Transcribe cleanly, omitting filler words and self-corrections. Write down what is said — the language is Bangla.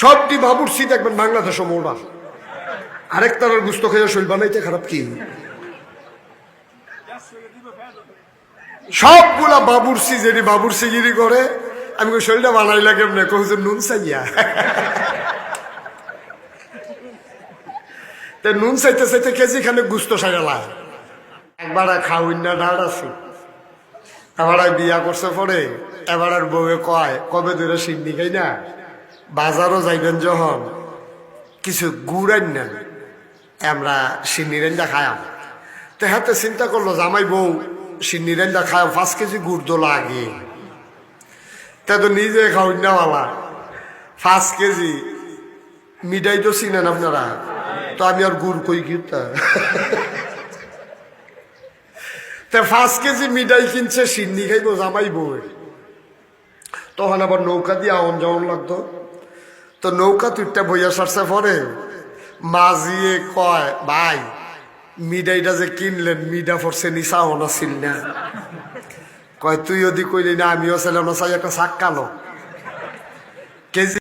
সবটি বাবুর্চি দেখবেন বাংলাদেশও মোড়া। আরেক তারার গুস্ত খেয়ে শৈল বানাইতে খারাপ কি? সবগুলা বাবুর্চি যেটি বাবুর্চিগিরি করে, আমি শৈলটা বানাইলা কেমনে? কহুন নুন চাইয়া। নুন চাইতে চাইতে কেজি খানে গুস্ত সাইলা। একবার খাওয়াই না ডাল আছে, এবার বিয়া করছে পরে এবার আর বউয়ে কয় কবে ধরে সিন্নি খাই না, বাজারও যাইবেন যখন কিছু গুড় আন নেন, আমরা সিন্নি রেঞ্জা খায়াম। তো হাতে চিন্তা করলো জামাই বউ সিন্নি রেঞ্জা খায়াম, 5 কেজি গুড় তো লাগে। তা তো নিজে খাওয়াই না বালা, 5 কেজি মিঠাই তো চিনেন আপনারা, তো আমি আর গুড় কই কি? 5 কেজি মিঠাই কিনছে, সিন্নি খাইবো জামাই বউ। তখন আবার নৌকা দিয়ে আওন যাওয়ান লাগতো। তো নৌকা তুইটা বইয়া সারছে পরে মাঝিয়ে কয়, ভাই মিঠাইটা যে কিনলেন মিঠা পড়ছে নিশা হনা ছিল না? কয় তুই যদি কইলি না আমিও ছিলাম না, চাই একটা শাক কালো কেজি